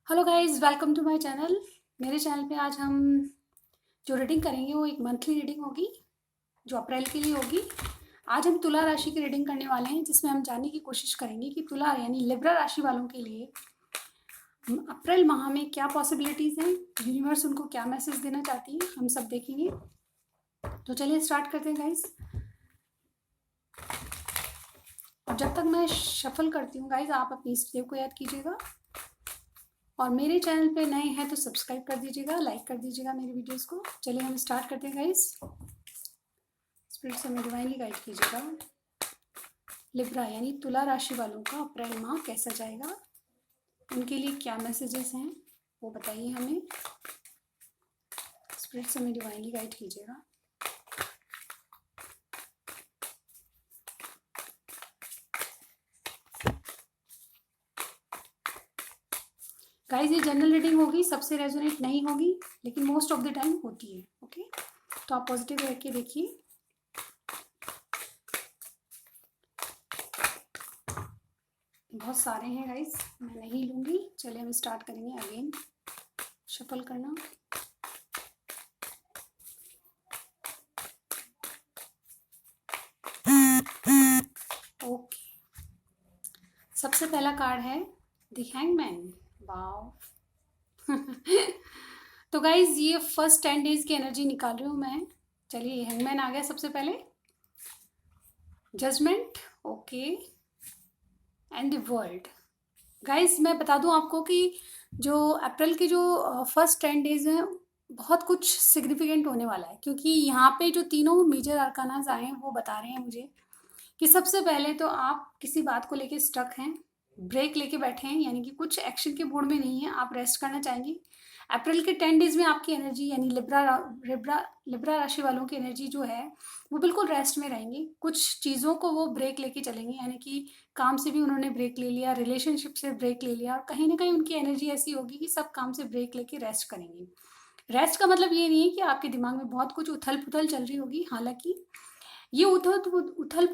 Hello guys, welcome to my channel. मेरे channel पे आज हम जो रीडिंग करेंगे वो एक मंथली रीडिंग होगी जो अप्रैल के लिए होगी। आज हम तुला राशि की रीडिंग करने वाले हैं जिसमें हम जानने की कोशिश करेंगे कि तुला यानी लिब्रा राशि वालों के लिए अप्रैल माह में क्या पॉसिबिलिटीज़ हैं, यूनिवर्स उनको क्या मैसेज देना चाहती है, हम सब देखेंगे। तो चलिए स्टार्ट करते हैं गाइस। और जब तक मैं शफल करती हूँ गाइस, आप अपनी इष्ट देव को याद कीजिएगा और मेरे चैनल पे नए हैं तो सब्सक्राइब कर दीजिएगा, लाइक कर दीजिएगा मेरे वीडियोस को। चलिए हम स्टार्ट करते हैं गाइस। स्पिरिट से हमें डिवाइनली गाइड कीजिएगा। लिब्रा यानी तुला राशि वालों का अप्रैल माह कैसा जाएगा, उनके लिए क्या मैसेजेस हैं वो बताइए हमें। स्पिरिट से हमें डिवाइनली गाइड कीजिएगा। गाइस ये जनरल रीडिंग होगी, सबसे रेजोनेट नहीं होगी लेकिन मोस्ट ऑफ द टाइम होती है। ओके, तो आप पॉजिटिव रह के देखिए। बहुत सारे हैं गाइस, मैं नहीं लूँगी। चलिए हम स्टार्ट करेंगे अगेन शफल करना। ओके, सबसे पहला कार्ड है द हैंगमैन। वाओ। तो गाइज ये फर्स्ट 10 डेज की एनर्जी निकाल रही हूँ मैं। चलिए हैंगमैन आ गया सबसे पहले। Judgement, okay, and the world. Guys मैं बता दूं आपको कि जो अप्रैल के जो फर्स्ट 10 डेज हैं बहुत कुछ सिग्निफिकेंट होने वाला है, क्योंकि यहाँ पे जो तीनों मेजर अरकानाज आए हैं वो बता रहे हैं मुझे कि सबसे पहले तो आप किसी बात को लेके स्टक हैं, ब्रेक लेके बैठे हैं, यानी कि कुछ एक्शन के मूड में नहीं है, आप रेस्ट करना चाहेंगे। अप्रैल के 10 डेज में आपकी एनर्जी यानी लिब्रा राशि वालों की एनर्जी जो है वो बिल्कुल रेस्ट में रहेंगी। कुछ चीज़ों को वो ब्रेक लेके चलेंगे, यानी कि काम से भी उन्होंने ब्रेक ले लिया, रिलेशनशिप से ब्रेक ले लिया, और कहीं ना कहीं उनकी एनर्जी ऐसी होगी कि सब काम से ब्रेक लेके रेस्ट करेंगे। रेस्ट का मतलब ये नहीं है कि आपके दिमाग में बहुत कुछ उथल पुथल चल रही होगी, हालांकि ये उथल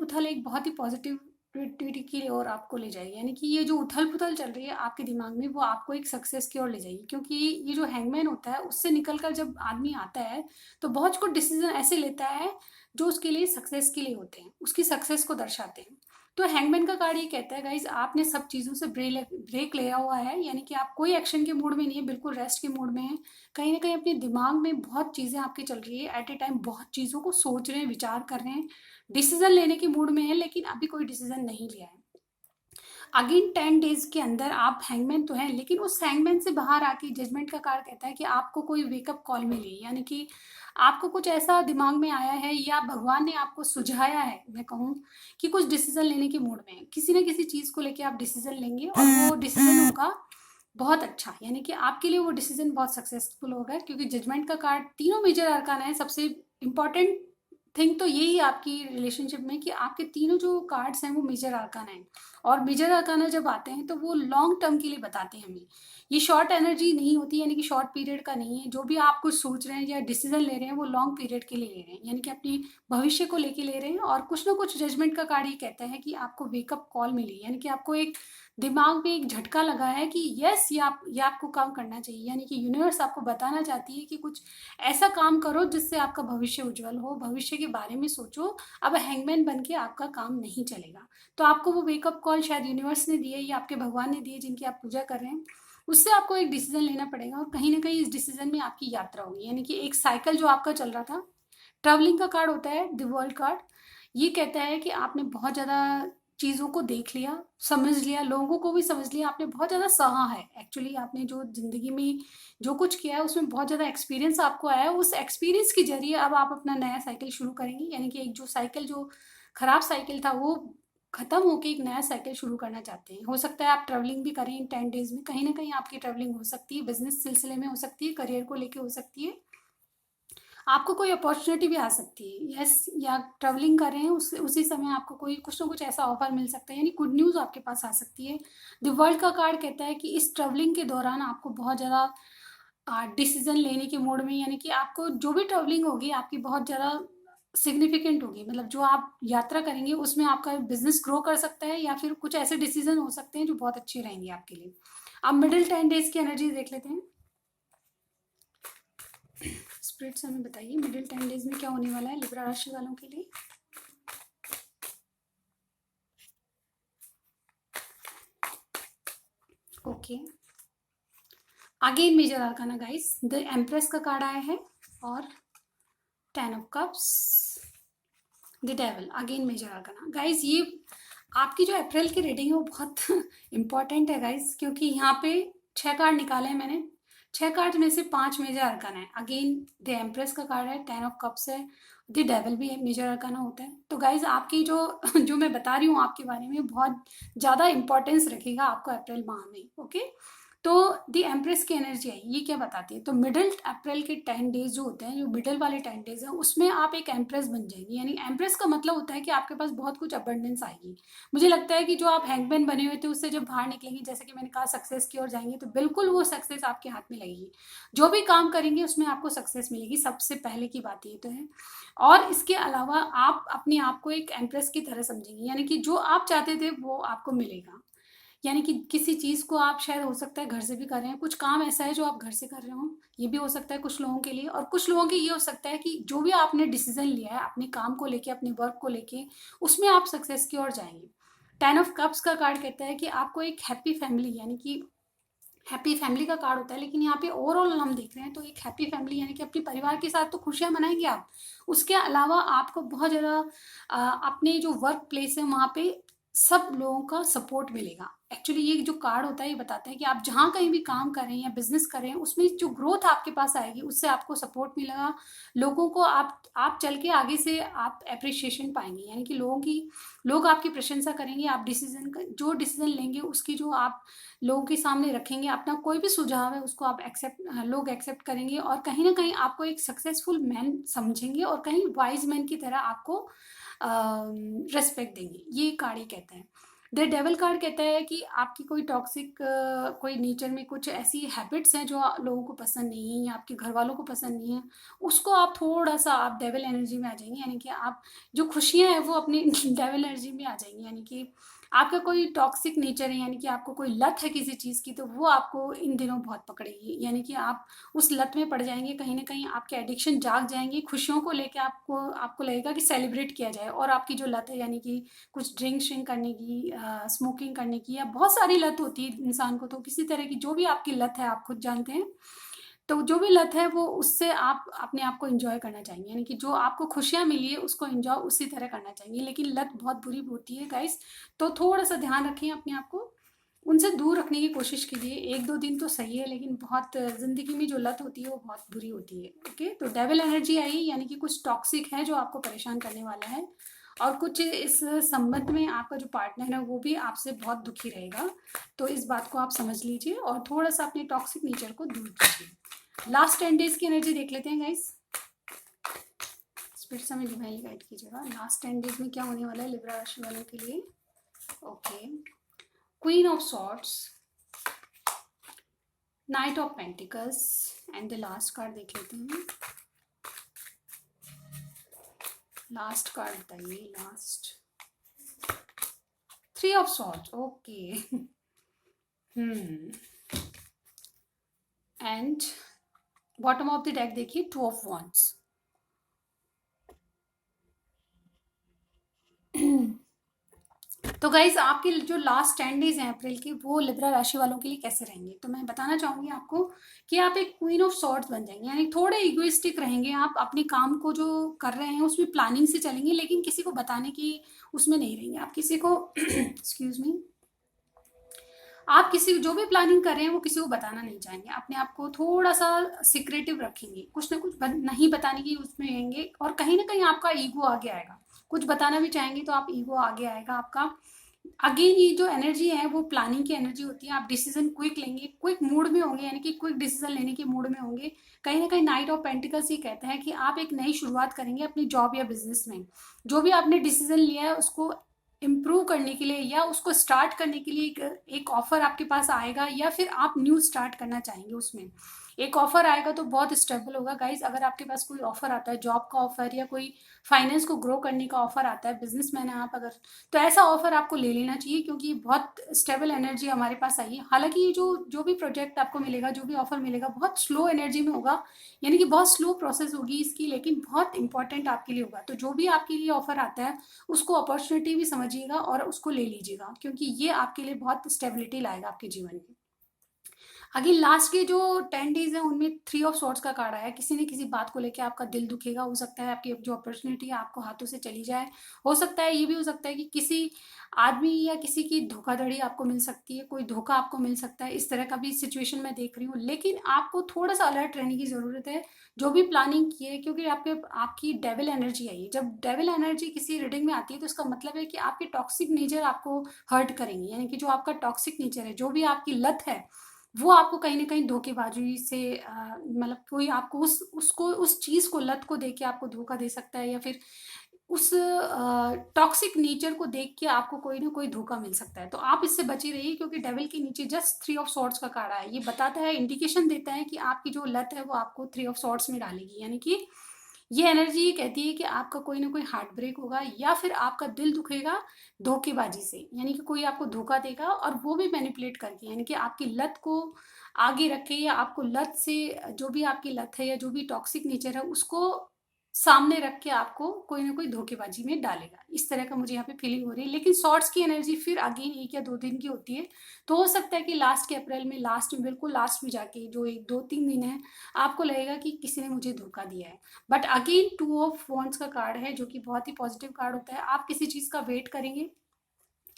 पुथल एक बहुत ही पॉजिटिविटी की ओर आपको ले जाएगी, यानी कि ये जो उथल पुथल चल रही है आपके दिमाग में वो आपको एक सक्सेस की ओर ले जाएगी। क्योंकि ये जो हैंगमैन होता है उससे निकल कर जब आदमी आता है तो बहुत कुछ डिसीजन ऐसे लेता है जो उसके लिए सक्सेस के लिए होते हैं, उसकी सक्सेस को दर्शाते हैं। तो हैंगमैन का कार्ड ये कहता है गाइज आपने सब चीज़ों से ब्रेक लिया हुआ है, यानी कि आप कोई एक्शन के मूड में नहीं है, बिल्कुल रेस्ट के मूड में है। कहीं ना कहीं अपने दिमाग में बहुत चीज़ें आपकी चल रही है, एट ए टाइम बहुत चीज़ों को सोच रहे हैं, विचार कर रहे हैं, डिसीजन लेने के मूड में है लेकिन अभी कोई डिसीजन नहीं लिया है। अगेन 10 डेज के अंदर आप हैंगमैन तो हैं, लेकिन उस हैंगमैन से बाहर आके जजमेंट का कार्ड कहता है कि आपको कोई वेकअप कॉल मिली, यानी कि आपको कुछ ऐसा दिमाग में आया है या भगवान ने आपको सुझाया है, मैं कहूँ कि कुछ डिसीजन लेने के मूड में है, किसी न किसी चीज़ को लेके आप डिसीजन लेंगे और वो डिसीजन होगा बहुत अच्छा, यानी कि आपके लिए वो डिसीजन बहुत सक्सेसफुल होगा। क्योंकि जजमेंट का कार्ड तीनों मेजर अरकान है, सबसे इम्पॉर्टेंट थिंग तो यही है आपकी रिलेशनशिप में कि आपके तीनों जो कार्ड्स हैं वो मेजर अरकान हैं, और मेजर अरकाना जब आते हैं तो वो लॉन्ग टर्म के लिए बताते हैं हमें। ये शॉर्ट एनर्जी नहीं होती, यानी कि शॉर्ट पीरियड का नहीं है। जो भी आप कुछ सोच रहे हैं या डिसीजन ले रहे हैं वो लॉन्ग पीरियड के लिए ले रहे हैं, यानी कि अपनी भविष्य को लेके ले रहे हैं। और कुछ ना कुछ जजमेंट का कार्ड ये कहता है कि आपको वेकअप कॉल मिली, यानी कि आपको एक दिमाग में एक झटका लगा है कि यस ये आपको काम करना चाहिए, यानी कि यूनिवर्स आपको बताना चाहती है कि कुछ ऐसा काम करो जिससे आपका भविष्य उज्जवल हो, भविष्य के बारे में सोचो। अब हैंगमैन बन के आपका काम नहीं चलेगा। तो आपको वो वेकअप कॉल शायद यूनिवर्स ने दी है या आपके भगवान ने दी है जिनकी आप पूजा कर रहे हैं, उससे आपको एक डिसीजन लेना पड़ेगा। और कहीं ना कहीं इस डिसीजन में आपकी यात्रा होगी, यानी कि एक साइकिल जो आपका चल रहा था। ट्रैवलिंग का कार्ड होता है द वर्ल्ड कार्ड। ये कहता है कि आपने बहुत ज़्यादा चीज़ों को देख लिया, समझ लिया, लोगों को भी समझ लिया, आपने बहुत ज़्यादा सहा है। एक्चुअली आपने जो ज़िंदगी में जो कुछ किया है उसमें बहुत ज़्यादा एक्सपीरियंस आपको आया है। उस एक्सपीरियंस के ज़रिए अब आप अपना नया साइकिल शुरू करेंगे, यानी कि एक जो साइकिल जो खराब साइकिल था वो खत्म होके एक नया साइकिल शुरू करना चाहते हैं। हो सकता है आप ट्रैवलिंग भी करें इन 10 डेज में, कहीं ना कहीं आपकी ट्रैवलिंग हो सकती है, बिजनेस सिलसिले में हो सकती है, करियर को लेके हो सकती है, आपको कोई अपॉर्चुनिटी भी आ सकती है। यस, या ट्रैवलिंग कर रहे हैं उसी समय आपको कोई कुछ ना कुछ ऐसा ऑफर मिल सकता है, यानी गुड न्यूज़ आपके पास आ सकती है। द वर्ल्ड का कार्ड कहता है कि इस ट्रैवलिंग के दौरान आपको बहुत ज़्यादा डिसीजन लेने के मोड में, यानी कि आपको जो भी ट्रैवलिंग होगी आपकी बहुत ज़्यादा सिग्निफिकेंट होगी। मतलब जो आप यात्रा करेंगे उसमें आपका बिजनेस ग्रो कर सकता है या फिर कुछ ऐसे डिसीजन हो सकते हैं जो बहुत अच्छे रहेंगे आपके लिए। अब मिडिल 10 डेज की एनर्जी देख लेते हैं। स्पिरिट्स हमें बताइए मिडिल 10 डेज में क्या होने वाला है लिब्रा राशि वालों के लिए। Okay, again major arcana guys, the empress का कार्ड आया है और 10 of cups, the devil, again major arcana. Guys ये आपकी जो अप्रैल की रीडिंग है वो बहुत इंपॉर्टेंट है गाइस, क्योंकि यहाँ पे 6 कार्ड निकाले हैं मैंने, 6 कार्ड में से 5 मेजर अरकाना है। अगेन द एम्प्रेस का कार्ड है, 10 ऑफ कप्स है, द डेविल भी मेजर अरकाना होता है। तो गाइज आपकी जो जो मैं बता रही हूँ आपके बारे में बहुत ज़्यादा इंपॉर्टेंस रखेगा आपको अप्रैल माह में। ओके, तो द एम्प्रेस की एनर्जी है, ये क्या बताती है, तो मिडिल अप्रैल के 10 डेज जो होते हैं, जो मिडिल वाले 10 डेज हैं, उसमें आप एक एम्प्रेस बन जाएंगी। यानी एम्प्रेस का मतलब होता है कि आपके पास बहुत कुछ अबंडेंस आएगी। मुझे लगता है कि जो आप हैंगमैन बने हुए थे उससे जब बाहर निकलेंगे, जैसे कि मैंने कहा सक्सेस की ओर जाएंगे, तो बिल्कुल वो सक्सेस आपके हाथ में लगेगी। जो भी काम करेंगे उसमें आपको सक्सेस मिलेगी, सबसे पहले की बात ये तो है। और इसके अलावा आप अपने आप को एक एम्प्रेस की तरह समझेंगे, यानी कि जो आप चाहते थे वो आपको मिलेगा। यानी कि किसी चीज़ को आप शायद हो सकता है घर से भी कर रहे हैं, कुछ काम ऐसा है जो आप घर से कर रहे हो, ये भी हो सकता है कुछ लोगों के लिए। और कुछ लोगों के ये हो सकता है कि जो भी आपने डिसीजन लिया है अपने काम को लेके, अपने वर्क को लेके, उसमें आप सक्सेस की ओर जाएंगे। 10 ऑफ कप्स का कार्ड कहता है कि आपको एक हैप्पी फैमिली, यानी कि हैप्पी फैमिली का कार्ड होता है, लेकिन यहाँ पे ओवरऑल हम देख रहे हैं तो एक हैप्पी फैमिली, यानी कि अपने परिवार के साथ तो खुशियाँ मनाएंगे आप। उसके अलावा आपको बहुत ज़्यादा अपने जो वर्क प्लेस है वहाँ पे सब लोगों का सपोर्ट मिलेगा। एक्चुअली ये जो कार्ड होता है ये बताता है कि आप जहाँ कहीं भी काम कर रहे हैं या बिजनेस कर रहे हैं, उसमें जो ग्रोथ आपके पास आएगी उससे आपको सपोर्ट मिलेगा। लोगों को आप चल के आगे से आप अप्रिशिएशन पाएंगे, यानी कि लोग आपकी प्रशंसा करेंगे। आप जो डिसीजन लेंगे उसकी जो आप लोगों के सामने रखेंगे, अपना कोई भी सुझाव है उसको आप लोग एक्सेप्ट करेंगे, और कहीं ना कहीं आपको एक सक्सेसफुल मैन समझेंगे और कहीं वाइज मैन की तरह आपको रेस्पेक्ट देंगे। ये कार्ड ही कहता है। द डेविल कार्ड कहता है कि आपकी कोई टॉक्सिक कोई नेचर में कुछ ऐसी हैबिट्स हैं जो लोगों को पसंद नहीं है या आपके घर वालों को पसंद नहीं है, उसको आप थोड़ा सा आप डेविल एनर्जी में आ जाएंगे, यानी कि आप जो खुशियां हैं वो अपनी डेविल एनर्जी में आ जाएंगी। यानी कि आपका कोई टॉक्सिक नेचर है, यानी कि आपको कोई लत है किसी चीज़ की, तो वो आपको इन दिनों बहुत पकड़ेगी। यानी कि आप उस लत में पड़ जाएंगे, कहीं ना कहीं आपके एडिक्शन जाग जाएंगे, खुशियों को लेके आपको लगेगा कि सेलिब्रेट किया जाए। और आपकी जो लत है, यानी कि कुछ ड्रिंक श्रिंक करने की, स्मोकिंग करने की, या बहुत सारी लत होती है इंसान को, तो किसी तरह की जो भी आपकी लत है आप खुद जानते हैं, तो जो भी लत है वो उससे आप अपने आप को एंजॉय करना चाहेंगे। यानी कि जो आपको खुशियाँ मिली है उसको एंजॉय उसी तरह करना चाहेंगे। लेकिन लत बहुत बुरी होती है गाइस, तो थोड़ा सा ध्यान रखें अपने आप को, उनसे दूर रखने की कोशिश कीजिए। 1-2 दिन तो सही है, लेकिन बहुत ज़िंदगी में जो लत होती है वो बहुत बुरी होती है। ओके, तो डेविल एनर्जी आई, यानी कि कुछ टॉक्सिक है जो आपको परेशान करने वाला है, और कुछ इस संबंध में आपका जो पार्टनर है वो भी आपसे बहुत दुखी रहेगा। तो इस बात को आप समझ लीजिए और थोड़ा सा अपने टॉक्सिक नेचर को दूर कीजिए। लास्ट 10 डेज की एनर्जी देख लेते हैं गाइस। स्पिरिट हमें डिवाइनली गाइड कीजिएगा, लास्ट 10 डेज में क्या होने वाला है लिब्रा राशि वालों के लिए। Okay, queen of swords, night of pentacles, and the last card देख लेते हैं। लास्ट कार्ड बताइए, last 3 of swords. Okay, and bottom of the deck देखिए 2 ऑफ वॉन्ड्स। तो गाइज आपके जो लास्ट 10 डेज हैं अप्रैल के, वो लिब्रा राशि वालों के लिए कैसे रहेंगे, तो मैं बताना चाहूंगी आपको कि आप एक क्वीन ऑफ सॉर्ड्स बन जाएंगे। यानी थोड़े इगोइस्टिक रहेंगे, आप अपने काम को जो कर रहे हैं उसमें प्लानिंग से चलेंगे, लेकिन किसी को बताने की उसमें नहीं रहेंगे। आप किसी को एक्सक्यूज मी, आप किसी जो भी प्लानिंग कर रहे हैं वो किसी को बताना नहीं चाहेंगे, अपने आप को थोड़ा सा सिक्रेटिव रखेंगे, कुछ ना कुछ नहीं बताने की उसमें रहेंगे। और कहीं ना कहीं आपका ईगो आगे आएगा, कुछ बताना भी चाहेंगे तो आप ईगो आगे आएगा आपका। अगेन ये जो एनर्जी है वो प्लानिंग की एनर्जी होती है, आप डिसीजन क्विक लेंगे, क्विक मूड में होंगे, यानी कि क्विक डिसीजन लेने के मूड में होंगे। कहीं ना कहीं नाइट ऑफ पेंटिकल्स ये कहता है कि आप एक नई शुरुआत करेंगे अपनी जॉब या बिजनेस में। जो भी आपने डिसीजन लिया है उसको इम्प्रूव करने के लिए या उसको स्टार्ट करने के लिए एक ऑफर आपके पास आएगा, या फिर आप न्यू स्टार्ट करना चाहेंगे उसमें। एक ऑफर आएगा तो बहुत स्टेबल होगा गाइज। अगर आपके पास कोई ऑफर आता है, जॉब का ऑफर या कोई फाइनेंस को ग्रो करने का ऑफर आता है, बिजनेसमैन है आप अगर, तो ऐसा ऑफर आपको ले लेना चाहिए, क्योंकि ये बहुत स्टेबल एनर्जी हमारे पास आई है। हालांकि ये जो जो भी प्रोजेक्ट आपको मिलेगा, जो भी ऑफर मिलेगा, बहुत स्लो एनर्जी में होगा, यानी कि बहुत स्लो प्रोसेस होगी इसकी, लेकिन बहुत इंपॉर्टेंट आपके लिए होगा। तो जो भी आपके लिए ऑफर आता है उसको अपॉर्चुनिटी भी समझिएगा और उसको ले लीजिएगा, क्योंकि ये आपके लिए बहुत स्टेबिलिटी लाएगा आपके जीवन में। अगेन लास्ट के जो 10 डेज है उनमें 3 ऑफ सॉर्ट्स का कार्ड आया है। किसी न किसी बात को लेके आपका दिल दुखेगा, हो सकता है आपकी जो अपॉर्चुनिटी है आपको हाथों से चली जाए, हो सकता है ये भी हो सकता है कि किसी आदमी या किसी की धोखाधड़ी आपको मिल सकती है, कोई धोखा आपको मिल सकता है, इस तरह का भी सिचुएशन मैं देख रही हूँ। लेकिन आपको थोड़ा सा अलर्ट रहने की ज़रूरत है, जो भी प्लानिंग की है, क्योंकि आपकी डेविल एनर्जी आई है। जब डेविल एनर्जी किसी रीडिंग में आती है तो इसका मतलब है कि आपके टॉक्सिक नेचर आपको हर्ट करेंगे, यानी कि जो आपका टॉक्सिक नेचर है, जो भी आपकी लत है, वो आपको कहीं न कहीं धोखेबाज़ी से मतलब कोई आपको उस चीज़ को, लत को देख के आपको धोखा दे सकता है, या फिर उस टॉक्सिक नेचर को देख के आपको कोई ना कोई धोखा मिल सकता है। तो आप इससे बचे रहिए, क्योंकि डेविल के नीचे जस्ट 3 ऑफ सॉर्ड्स का कार्ड आया है। ये बताता है, इंडिकेशन देता है कि आपकी जो लत है वो आपको 3 ऑफ सॉर्ड्स में डालेगी, यानी कि ये एनर्जी ये कहती है कि आपका कोई ना कोई हार्ट ब्रेक होगा, या फिर आपका दिल दुखेगा धोखेबाजी से, यानी कि कोई आपको धोखा देगा और वो भी मैनिपुलेट करके, यानी कि आपकी लत को आगे रख के, या आपको लत से, जो भी आपकी लत है या जो भी टॉक्सिक नेचर है उसको सामने रख के आपको कोई ना कोई धोखेबाजी में डालेगा। इस तरह का मुझे यहाँ पे फीलिंग हो रही है। लेकिन शॉर्ट्स की एनर्जी फिर अगेन 1 या 2 दिन की होती है, तो हो सकता है कि लास्ट के अप्रैल में, लास्ट में, बिल्कुल लास्ट में जाके जो 1 2 3 दिन है, आपको लगेगा कि किसी ने मुझे धोखा दिया है। बट अगेन 2 ऑफ वॉन्ड्स का कार्ड है, जो कि बहुत ही पॉजिटिव कार्ड होता है। आप किसी चीज़ का वेट करेंगे,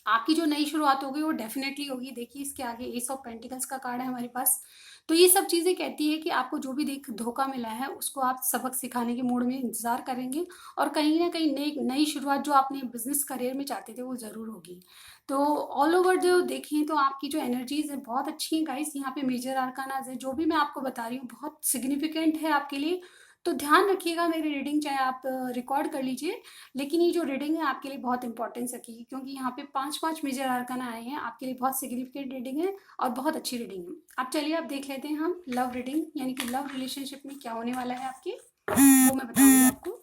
आपकी जो नई शुरुआत होगी वो डेफिनेटली होगी। देखिए इसके आगे एस ऑफ पेंटिकल्स का कार्ड है हमारे पास। तो ये सब चीज़ें कहती है कि आपको जो भी देख धोखा मिला है उसको आप सबक सिखाने के मूड में इंतज़ार करेंगे, और कहीं ना कहीं नई नई शुरुआत जो आपने बिजनेस करियर में चाहते थे वो ज़रूर होगी। तो ऑल ओवर जो देखें तो आपकी जो एनर्जीज है बहुत अच्छी हैं गाइस। यहाँ पे मेजर आर्कानाज है, जो भी मैं आपको बता रही हूँ बहुत सिग्निफिकेंट है आपके लिए। तो ध्यान रखिएगा मेरी रीडिंग, चाहे आप रिकॉर्ड कर लीजिए, लेकिन ये जो रीडिंग है आपके लिए बहुत इंपॉर्टेंस रखिए, क्योंकि यहाँ पे 5 5 मेजर आर्काना आए हैं, आपके लिए बहुत सिग्निफिकेंट रीडिंग है और बहुत अच्छी रीडिंग है। अब चलिए आप देख लेते हैं हम लव रीडिंग, यानी कि लव रिलेशनशिप में क्या होने वाला है आपके, वो मैं बताऊंगी आपको।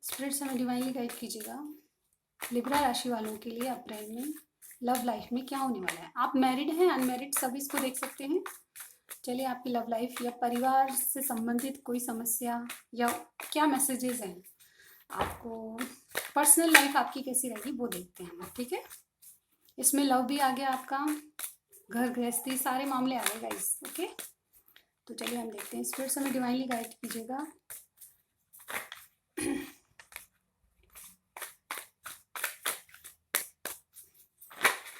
स्पिरिट्स हमें डिवाइनली गाइड कीजिएगा लिब्रा राशि वालों के लिए अप्रैल में लव लाइफ में क्या होने वाला है। आप मैरिड हैं, अनमैरिड, सभी इसको देख सकते हैं। चलिए आपकी लव लाइफ या परिवार से संबंधित कोई समस्या या क्या मैसेजेस हैं आपको, पर्सनल लाइफ आपकी कैसी रहेगी वो देखते हैं हम, ठीक है। इसमें लव भी आ गया आपका, घर गृहस्थी सारे मामले आ गए गाइस, ओके। तो चलिए हम देखते हैं, स्पिरिट्स हमें डिवाइनली गाइड कीजिएगा।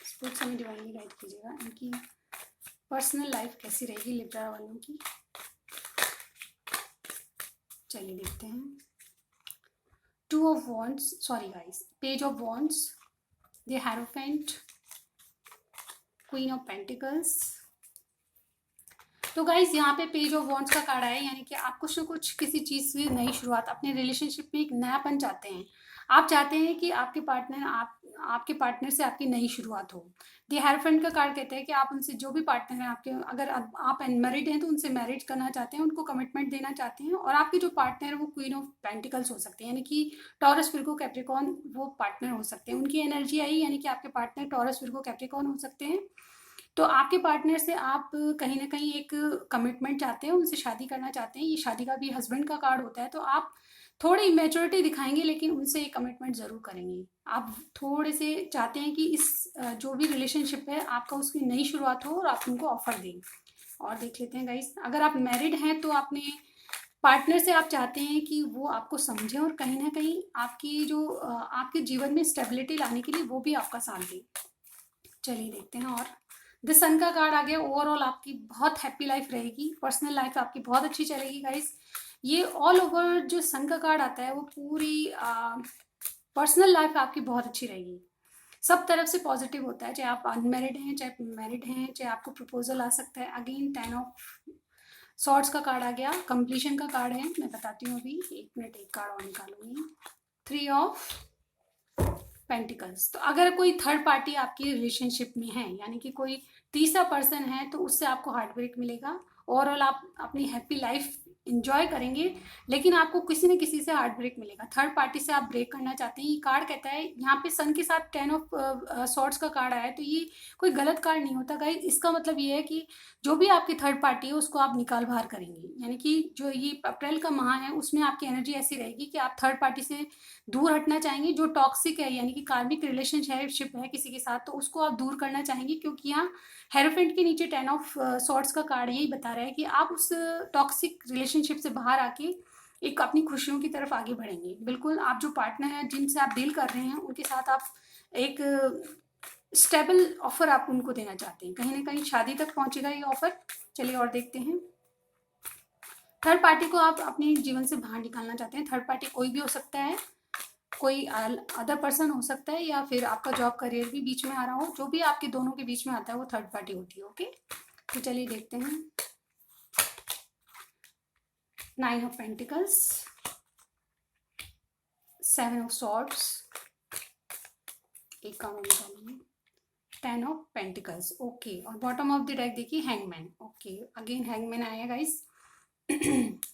स्पिरिट्स हमें डिवाइनली गाइड कीजिएगा, इनकी पर्सनल लाइफ कैसी रहेगी लिब्रा वालों की। चलिए देखते हैं। 2 of wands, sorry guys, page of wands, the hierophant, queen of pentacles. तो गाइस यहाँ पे पेज ऑफ वॉन्ड्स का कार्ड है, यानी कि आप कुछ ना कुछ किसी चीज़ की नई शुरुआत, अपने रिलेशनशिप में एक नयापन चाहते हैं। आप चाहते हैं कि आपके पार्टनर से आपकी नई शुरुआत हो। दी हेरोफेंट का कार्ड कहता है कि आप उनसे, जो भी पार्टनर हैं आपके, अगर आप अनमैरिड हैं तो उनसे मैरिज करना चाहते हैं, उनको कमिटमेंट देना चाहते हैं। और आपके जो पार्टनर है वो क्वीन ऑफ पेंटिकल्स हो सकते हैं, यानी कि टॉरस, विर्गो, कैप्रिकॉर्न वो पार्टनर हो सकते हैं। उनकी एनर्जी आई, यानी कि आपके पार्टनर टॉरस, विर्गो, कैप्रिकॉर्न हो सकते हैं। तो आपके पार्टनर से आप कहीं ना कहीं एक कमिटमेंट चाहते हैं, उनसे शादी करना चाहते हैं। ये शादी का भी हस्बैंड का कार्ड होता है, तो आप थोड़ी मैच्योरिटी दिखाएंगे, लेकिन उनसे एक कमिटमेंट ज़रूर करेंगे। आप थोड़े से चाहते हैं कि इस जो भी रिलेशनशिप है आपका, उसकी नई शुरुआत हो और आप उनको ऑफर दें। और देख लेते हैं गाइस, अगर आप मैरिड हैं तो आपने पार्टनर से आप चाहते हैं कि वो आपको समझे और कहीं ना कहीं आपकी जो आपके जीवन में स्टेबिलिटी लाने के लिए वो भी आपका साथ दें। चलिए देखते हैं। और द सन का कार्ड आ गया। ओवरऑल आपकी बहुत हैप्पी लाइफ रहेगी, पर्सनल लाइफ आपकी बहुत अच्छी चलेगी गाइस। ये ऑल ओवर जो सन का कार्ड आता है वो पूरी पर्सनल लाइफ आपकी बहुत अच्छी रहेगी, सब तरफ से पॉजिटिव होता है। चाहे आप अनमेरिड हैं, चाहे मैरिड हैं, चाहे आपको प्रपोजल आ सकता है। अगेन 10 ऑफ सॉर्ड्स का कार्ड आ गया, कंप्लीशन का कार्ड है। मैं बताती हूँ अभी, 1 मिनट, एक कार्ड और निकालूंगी। 3 ऑफ पेंटिकल्स। तो अगर कोई थर्ड पार्टी आपकी रिलेशनशिप में है, यानी कि कोई तीसरा पर्सन है तो उससे आपको हार्ट ब्रेक मिलेगा। ओवरऑल आप अपनी हैप्पी लाइफ इंजॉय करेंगे, लेकिन आपको किसी न किसी से हार्ट ब्रेक मिलेगा। थर्ड पार्टी से आप ब्रेक करना चाहते हैं। ये कार्ड कहता है, यहाँ पे सन के साथ 10 ऑफ सॉर्ड्स का कार्ड आया है, तो ये कोई गलत कार्ड नहीं होता गाइस। इसका मतलब ये है कि जो भी आपकी थर्ड पार्टी है उसको आप निकाल बाहर करेंगे। यानी कि जो ये अप्रैल का माह है उसमें आपकी एनर्जी ऐसी रहेगी कि आप थर्ड पार्टी से दूर हटना चाहेंगे। जो टॉक्सिक है यानी कि कार्मिक रिलेशनशिप है किसी के साथ, तो उसको आप दूर करना चाहेंगे, क्योंकि यहाँ हेरोफेंट के नीचे 10 ऑफ सॉर्ड्स का कार्ड यही बता रहा है कि आप उस टॉक्सिक रिलेशनशिप से बाहर आके एक अपनी खुशियों की तरफ आगे बढ़ेंगे। बिल्कुल, आप जो पार्टनर हैं जिनसे आप डील कर रहे हैं उनके साथ आप एक स्टेबल ऑफर आप उनको देना चाहते हैं। कहीं ना कहीं शादी तक पहुंचेगा ये ऑफर। चलिए और देखते हैं। थर्ड पार्टी को आप अपने जीवन से बाहर निकालना चाहते हैं। थर्ड पार्टी कोई भी हो सकता है, कोई अदर पर्सन हो सकता है, या फिर आपका जॉब करियर भी बीच में आ रहा हो। जो भी आपके दोनों के बीच में आता है वो थर्ड पार्टी होती है। ओके, तो चलिए देखते हैं। 9 ऑफ पेंटिकल्स, 7 ऑफ सॉर्ड्स, एक काम निकालिए, 10 ऑफ पेंटिकल्स। ओके, और बॉटम ऑफ द डेक देखिए हैंगमैन। ओके, अगेन हैंगमैन आया गाइस।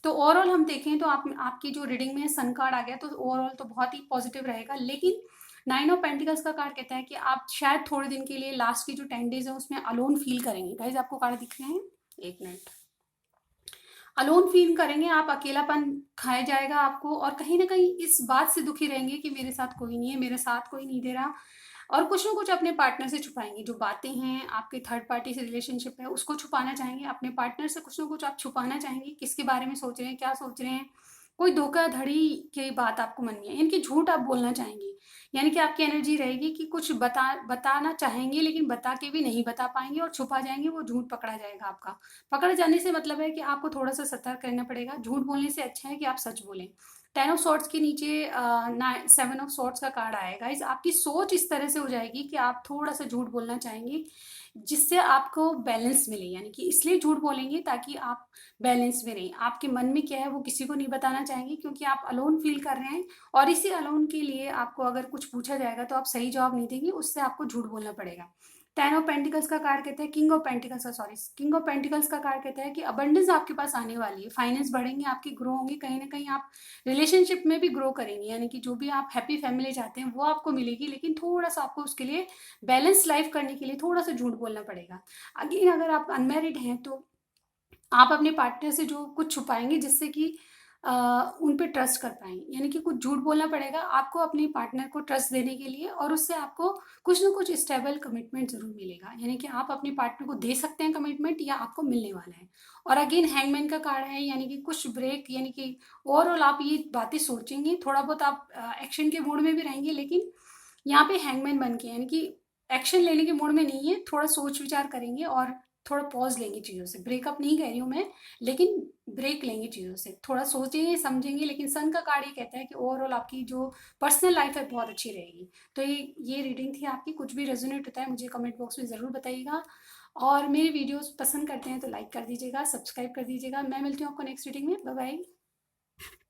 तो ओवरऑल हम देखें तो आपकी जो रीडिंग में सन कार्ड आ गया, तो ओवरऑल तो बहुत ही पॉजिटिव रहेगा। लेकिन 9 ऑफ पेंटिकल्स का कार्ड कहता है कि आप शायद थोड़े दिन के लिए लास्ट की जो 10 डेज है उसमें अलोन फील करेंगे। गाइज आपको कार्ड दिख रहे हैं, एक मिनट। अलोन फील करेंगे आप, अकेलापन खाया जाएगा आपको, और कहीं ना कहीं इस बात से दुखी रहेंगे कि मेरे साथ कोई नहीं है, मेरे साथ कोई नहीं दे रहा। और कुछ ना कुछ अपने पार्टनर से छुपाएंगे। जो बातें हैं आपके थर्ड पार्टी से रिलेशनशिप है उसको छुपाना चाहेंगे। अपने पार्टनर से कुछ ना कुछ आप छुपाना चाहेंगे। किसके बारे में सोच रहे हैं, क्या सोच रहे हैं, कोई धोखाधड़ी की बात आपको मन में है, इनकी झूठ आप बोलना चाहेंगे। यानी कि आपकी एनर्जी रहेगी कि कुछ बताना चाहेंगे, लेकिन बता के भी नहीं बता पाएंगे और छुपा जाएंगे, वो झूठ पकड़ा जाएगा आपका। पकड़ जाने से मतलब है कि आपको थोड़ा सा सतर्क रहना पड़ेगा। झूठ बोलने से अच्छा है कि आप सच बोलें। 10 ऑफ सॉर्ड्स के नीचे 7 ऑफ सॉर्ड्स का कार्ड आएगा। इस आपकी सोच इस तरह से हो जाएगी कि आप थोड़ा सा झूठ बोलना चाहेंगे, जिससे आपको बैलेंस मिले। यानी कि इसलिए झूठ बोलेंगे ताकि आप बैलेंस में रहें। आपके मन में क्या है वो किसी को नहीं बताना चाहेंगे, क्योंकि आप अलोन फील कर रहे हैं। और इसी अलोन के लिए आपको अगर कुछ पूछा जाएगा तो आप सही जवाब नहीं देंगे, उससे आपको झूठ बोलना पड़ेगा। 10 ऑफ पेंटिकल्स का कार्ड कहता है, किंग ऑफ पेंटिकल्स का सॉरी किंग ऑफ पेंटिकल्स का कार्ड कहता है कि अबंडेंस आपके पास आने वाली है। फाइनेंस बढ़ेंगे आपके, ग्रो होंगे। कहीं ना कहीं आप रिलेशनशिप में भी ग्रो करेंगे। यानी कि जो भी आप हैप्पी फैमिली चाहते हैं वो आपको मिलेगी, लेकिन थोड़ा सा आपको उसके लिए बैलेंस लाइफ करने के लिए थोड़ा सा झूठ बोलना पड़ेगा। अगेन अगर आप अनमैरिड हैं तो आप अपने पार्टनर से जो कुछ छुपाएंगे जिससे कि उन पे ट्रस्ट कर पाएँ। यानी कि कुछ झूठ बोलना पड़ेगा आपको अपने पार्टनर को ट्रस्ट देने के लिए, और उससे आपको कुछ ना कुछ स्टेबल कमिटमेंट ज़रूर मिलेगा। यानी कि आप अपने पार्टनर को दे सकते हैं कमिटमेंट, या आपको मिलने वाला है। और अगेन हैंगमैन का कार्ड है, यानी कि कुछ ब्रेक, यानी कि ओवरऑल आप ये बातें सोचेंगे, थोड़ा बहुत आप एक्शन के मूड में भी रहेंगे, लेकिन यहाँ पे हैंगमैन बन के, यानी कि एक्शन लेने के मूड में नहीं है, थोड़ा सोच विचार करेंगे और थोड़ा पॉज लेंगे चीज़ों से। ब्रेकअप नहीं कह रही हूँ मैं, लेकिन ब्रेक लेंगे चीज़ों से, थोड़ा सोचेंगे समझेंगे। लेकिन सन का कार्ड ये कहता है कि ओवरऑल आपकी जो पर्सनल लाइफ है बहुत अच्छी रहेगी। तो ये रीडिंग थी आपकी। कुछ भी रेजोनेट होता है मुझे कमेंट बॉक्स में ज़रूर बताइएगा, और मेरी वीडियोस पसंद करते हैं तो लाइक कर दीजिएगा, सब्सक्राइब कर दीजिएगा। मैं मिलती हूँ आपको नेक्स्ट रीडिंग में। Bye bye.